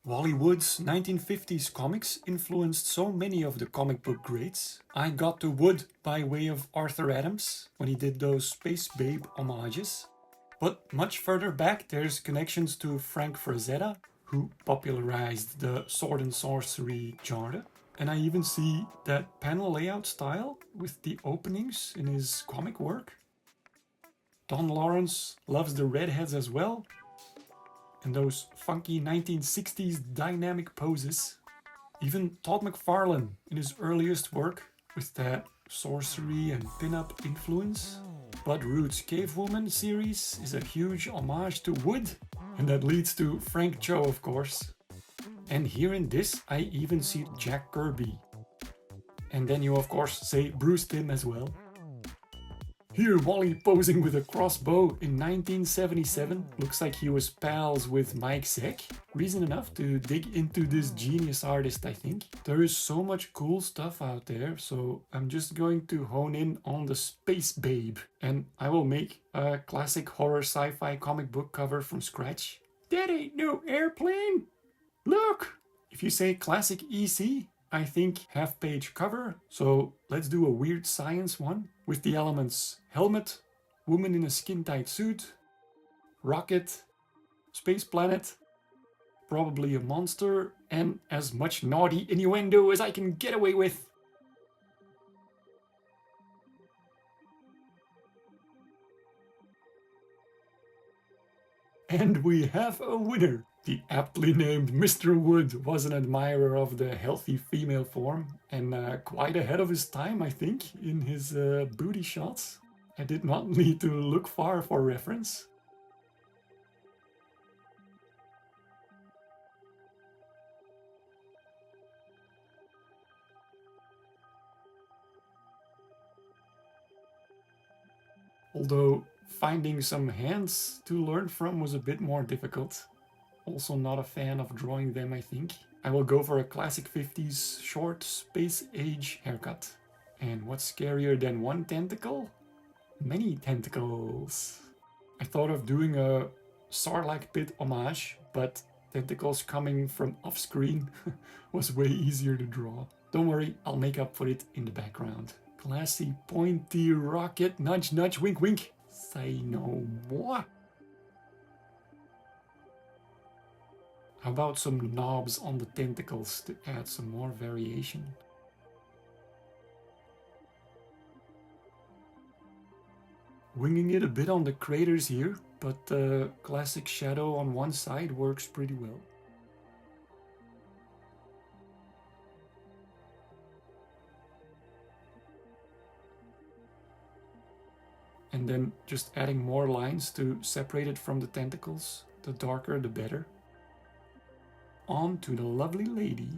Wally Wood's 1950s comics influenced so many of the comic book greats. I got to Wood by way of Arthur Adams when he did those Space Babe homages. But much further back there's connections to Frank Frazetta, who popularized the sword and sorcery genre. And I even see that panel layout style with the openings in his comic work. Don Lawrence loves the redheads as well, and those funky 1960s dynamic poses. Even Todd McFarlane in his earliest work with that sorcery and pin-up influence. Blood Roots Cavewoman series is a huge homage to Wood, and that leads to Frank Cho, of course. And here in this I even see Jack Kirby. And then you of course say Bruce Timm as well. Here Wally posing with a crossbow in 1977, looks like he was pals with Mike Zeck. Reason enough to dig into this genius artist, I think. There is so much cool stuff out there, so I'm just going to hone in on the Space Babe. And I will make a classic horror sci-fi comic book cover from scratch. That ain't no airplane! Look! If you say classic EC, I think half-page cover, so let's do a weird science one with the elements helmet, woman in a skin-tight suit, rocket, space planet, probably a monster, and as much naughty innuendo as I can get away with. And we have a winner! The aptly named Mr. Wood was an admirer of the healthy female form and quite ahead of his time, I think, in his booty shots. I did not need to look far for reference. Although finding some hands to learn from was a bit more difficult. Also not a fan of drawing them, I think. I will go for a classic 50s short space age haircut. And what's scarier than one tentacle? Many tentacles. I thought of doing a Sarlacc pit homage, but tentacles coming from off-screen was way easier to draw. Don't worry, I'll make up for it in the background. Classy pointy rocket, nudge nudge, wink wink. Say no more. How about some knobs on the tentacles to add some more variation? Winging it a bit on the craters here, but the classic shadow on one side works pretty well. And then just adding more lines to separate it from the tentacles. The darker the better. On to the lovely lady.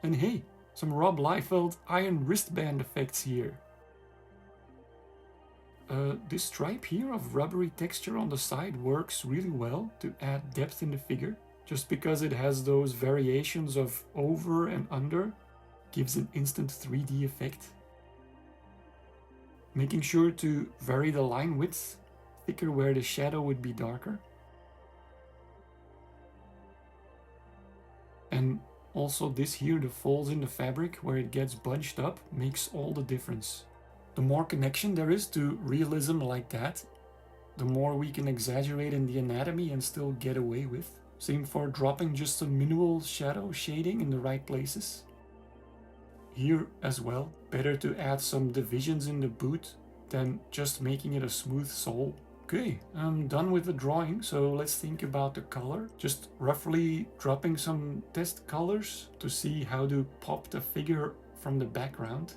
And hey, some Rob Liefeld iron wristband effects here. This stripe here of rubbery texture on the side works really well to add depth in the figure. Just because it has those variations of over and under, gives an instant 3D effect. Making sure to vary the line width, thicker where the shadow would be darker. And also this here, the folds in the fabric where it gets bunched up, makes all the difference. The more connection there is to realism like that, the more we can exaggerate in the anatomy and still get away with. Same for dropping just some minimal shadow shading in the right places. Here as well, better to add some divisions in the boot than just making it a smooth sole. Okay, I'm done with the drawing, so let's think about the color. Just roughly dropping some test colors to see how to pop the figure from the background.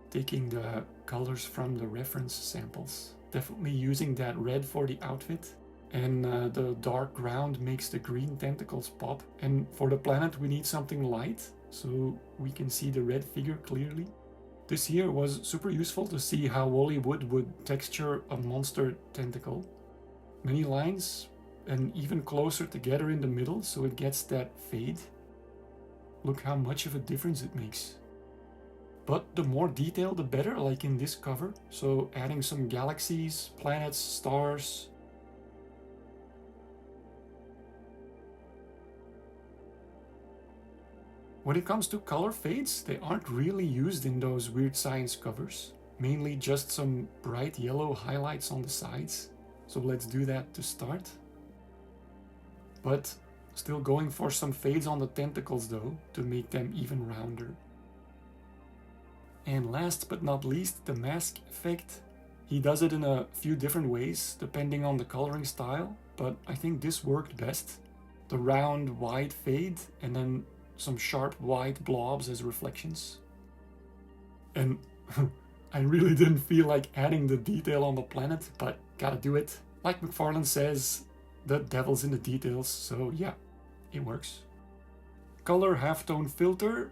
Taking the colors from the reference samples. Definitely using that red for the outfit. And the dark ground makes the green tentacles pop. And for the planet we need something light, so we can see the red figure clearly. This here was super useful to see how Wally Wood would texture a monster tentacle. Many lines and even closer together in the middle so it gets that fade. Look how much of a difference it makes. But the more detail the better, like in this cover. So adding some galaxies, planets, stars. When it comes to color fades, they aren't really used in those weird science covers. Mainly just some bright yellow highlights on the sides. So let's do that to start. But still going for some fades on the tentacles though, to make them even rounder. And last but not least, the mask effect. He does it in a few different ways, depending on the coloring style, but I think this worked best. The round wide fade, and then some sharp white blobs as reflections. And I really didn't feel like adding the detail on the planet, but gotta do it. Like McFarlane says, the devil's in the details, so yeah, it works. Color halftone filter.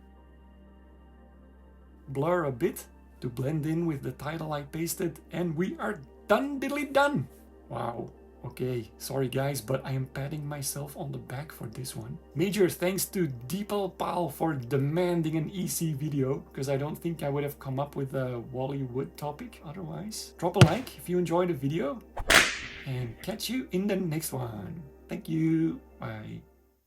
Blur a bit to blend in with the title I pasted, and we are done diddly done! Wow. Okay, sorry guys, but I am patting myself on the back for this one. Major thanks to Deepal Pal for demanding an EC video, because I don't think I would have come up with a Wally Wood topic otherwise. Drop a like if you enjoyed the video, and catch you in the next one. Thank you, bye.